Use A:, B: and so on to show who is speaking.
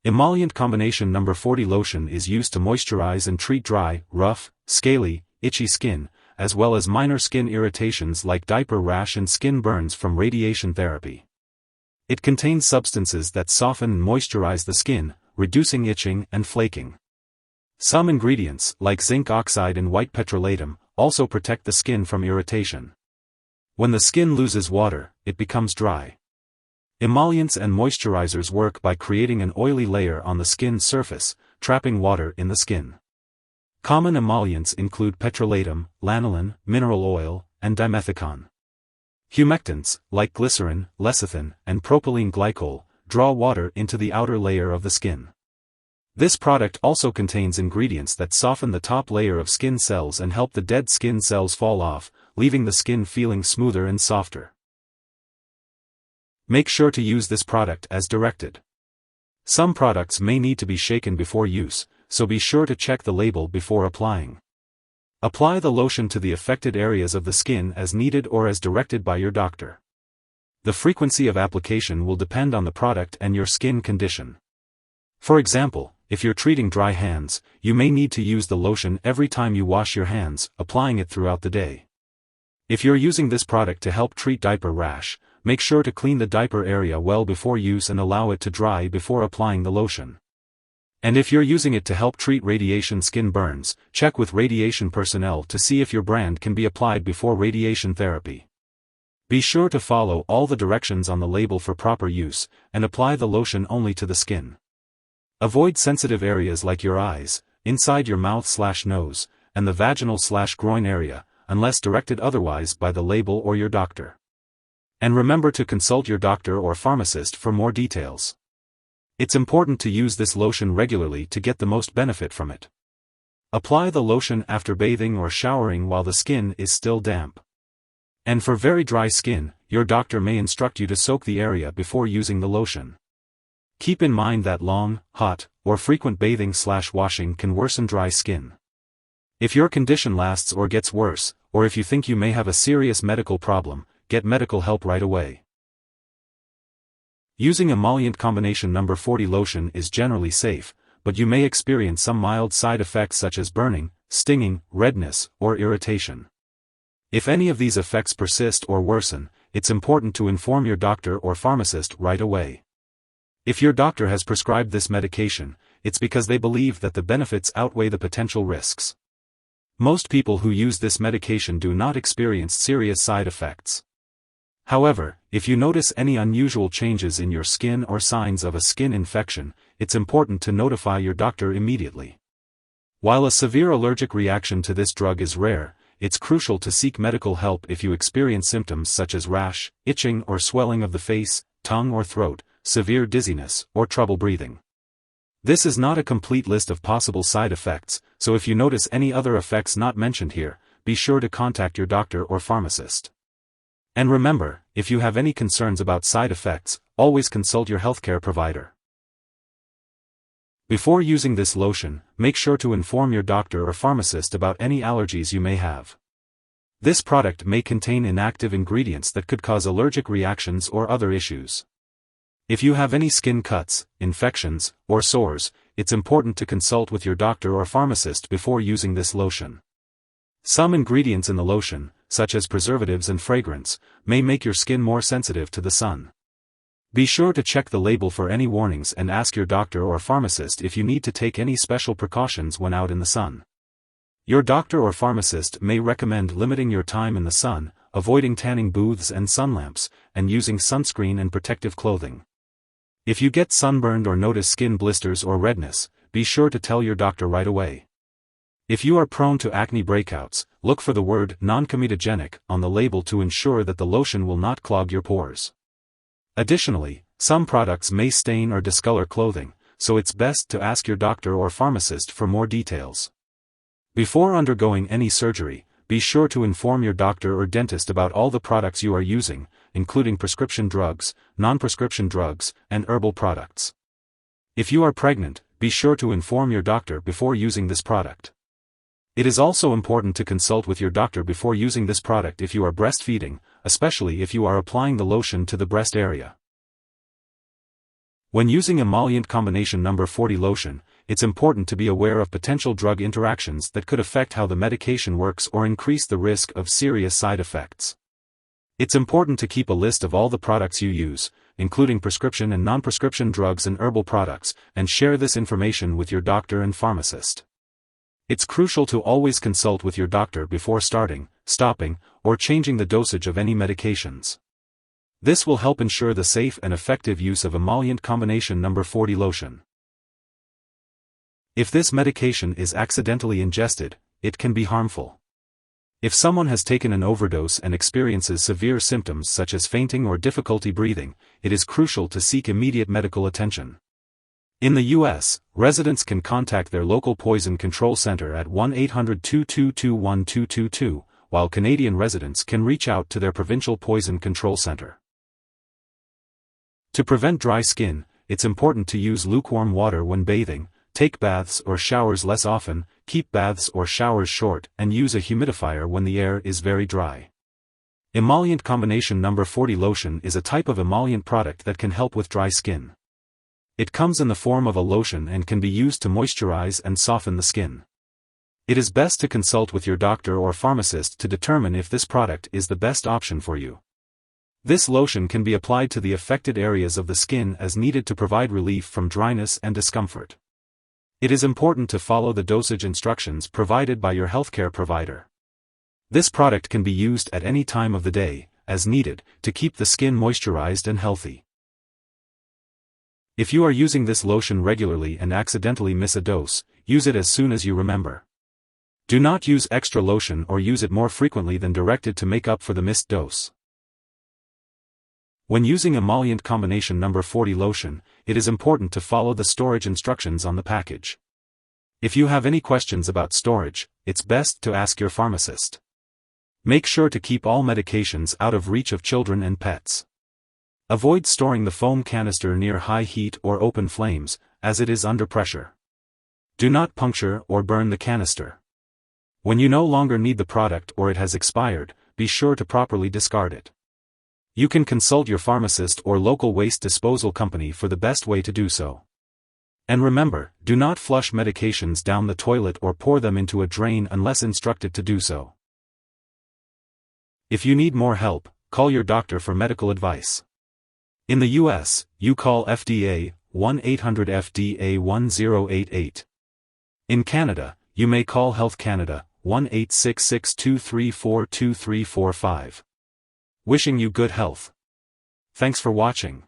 A: Emollient Combination No.40 Lotion is used to moisturize and treat dry, rough, scaly, itchy skin, as well as minor skin irritations like diaper rash and skin burns from radiation therapy. It contains substances that soften and moisturize the skin, reducing itching and flaking. Some ingredients, like zinc oxide and white petrolatum, also protect the skin from irritation. When the skin loses water, it becomes dry. Emollients and moisturizers work by creating an oily layer on the skin's surface, trapping water in the skin. Common emollients include petrolatum, lanolin, mineral oil, and dimethicone. Humectants, like glycerin, lecithin, and propylene glycol, draw water into the outer layer of the skin. This product also contains ingredients that soften the top layer of skin cells and help the dead skin cells fall off, leaving the skin feeling smoother and softer. Make sure to use this product as directed. Some products may need to be shaken before use, so be sure to check the label before applying. Apply the lotion to the affected areas of the skin as needed or as directed by your doctor. The frequency of application will depend on the product and your skin condition. For example, if you're treating dry hands, you may need to use the lotion every time you wash your hands, applying it throughout the day. If you're using this product to help treat diaper rash, make sure to clean the diaper area well before use and allow it to dry before applying the lotion. And if you're using it to help treat radiation skin burns, check with radiation personnel to see if your brand can be applied before radiation therapy. Be sure to follow all the directions on the label for proper use, and apply the lotion only to the skin. Avoid sensitive areas like your eyes, inside your mouth/nose, and the vaginal/groin area, unless directed otherwise by the label or your doctor. And remember to consult your doctor or pharmacist for more details. It's important to use this lotion regularly to get the most benefit from it. Apply the lotion after bathing or showering while the skin is still damp. And for very dry skin, your doctor may instruct you to soak the area before using the lotion. Keep in mind that long, hot, or frequent bathing/washing can worsen dry skin. If your condition lasts or gets worse, or if you think you may have a serious medical problem, get medical help right away. Using Emollient Combination No.40 Lotion is generally safe, but you may experience some mild side effects such as burning, stinging, redness, or irritation. If any of these effects persist or worsen, it's important to inform your doctor or pharmacist right away. If your doctor has prescribed this medication, it's because they believe that the benefits outweigh the potential risks. Most people who use this medication do not experience serious side effects. However, if you notice any unusual changes in your skin or signs of a skin infection, it's important to notify your doctor immediately. While a severe allergic reaction to this drug is rare, it's crucial to seek medical help if you experience symptoms such as rash, itching or swelling of the face, tongue or throat, severe dizziness, or trouble breathing. This is not a complete list of possible side effects, so if you notice any other effects not mentioned here, be sure to contact your doctor or pharmacist. And remember, if you have any concerns about side effects, always consult your healthcare provider. Before using this lotion, make sure to inform your doctor or pharmacist about any allergies you may have. This product may contain inactive ingredients that could cause allergic reactions or other issues. If you have any skin cuts, infections, or sores, it's important to consult with your doctor or pharmacist before using this lotion. Some ingredients in the lotion, such as preservatives and fragrance, may make your skin more sensitive to the sun. Be sure to check the label for any warnings and ask your doctor or pharmacist if you need to take any special precautions when out in the sun. Your doctor or pharmacist may recommend limiting your time in the sun, avoiding tanning booths and sun lamps, and using sunscreen and protective clothing. If you get sunburned or notice skin blisters or redness, be sure to tell your doctor right away. If you are prone to acne breakouts, look for the word non-comedogenic on the label to ensure that the lotion will not clog your pores. Additionally, some products may stain or discolor clothing, so it's best to ask your doctor or pharmacist for more details. Before undergoing any surgery, be sure to inform your doctor or dentist about all the products you are using, including prescription drugs, non-prescription drugs, and herbal products. If you are pregnant, be sure to inform your doctor before using this product. It is also important to consult with your doctor before using this product if you are breastfeeding, especially if you are applying the lotion to the breast area. When using Emollient Combination No.40 Lotion, it's important to be aware of potential drug interactions that could affect how the medication works or increase the risk of serious side effects. It's important to keep a list of all the products you use, including prescription and non-prescription drugs and herbal products, and share this information with your doctor and pharmacist. It's crucial to always consult with your doctor before starting, stopping, or changing the dosage of any medications. This will help ensure the safe and effective use of Emollient Combination No.40 Lotion. If this medication is accidentally ingested, it can be harmful. If someone has taken an overdose and experiences severe symptoms such as fainting or difficulty breathing, it is crucial to seek immediate medical attention. In the U.S., residents can contact their local poison control center at 1-800-222-1222, while Canadian residents can reach out to their provincial poison control center. To prevent dry skin, it's important to use lukewarm water when bathing, take baths or showers less often, keep baths or showers short, and use a humidifier when the air is very dry. Emollient Combination No.40 Lotion is a type of emollient product that can help with dry skin. It comes in the form of a lotion and can be used to moisturize and soften the skin. It is best to consult with your doctor or pharmacist to determine if this product is the best option for you. This lotion can be applied to the affected areas of the skin as needed to provide relief from dryness and discomfort. It is important to follow the dosage instructions provided by your healthcare provider. This product can be used at any time of the day, as needed, to keep the skin moisturized and healthy. If you are using this lotion regularly and accidentally miss a dose, use it as soon as you remember. Do not use extra lotion or use it more frequently than directed to make up for the missed dose. When using Emollient Combination No.40 Lotion, it is important to follow the storage instructions on the package. If you have any questions about storage, it's best to ask your pharmacist. Make sure to keep all medications out of reach of children and pets. Avoid storing the foam canister near high heat or open flames, as it is under pressure. Do not puncture or burn the canister. When you no longer need the product or it has expired, be sure to properly discard it. You can consult your pharmacist or local waste disposal company for the best way to do so. And remember, do not flush medications down the toilet or pour them into a drain unless instructed to do so. If you need more help, call your doctor for medical advice. In the U.S., you call FDA, 1-800-FDA-1088. In Canada, you may call Health Canada, 1-866-234-2345. Wishing you good health. Thanks for watching.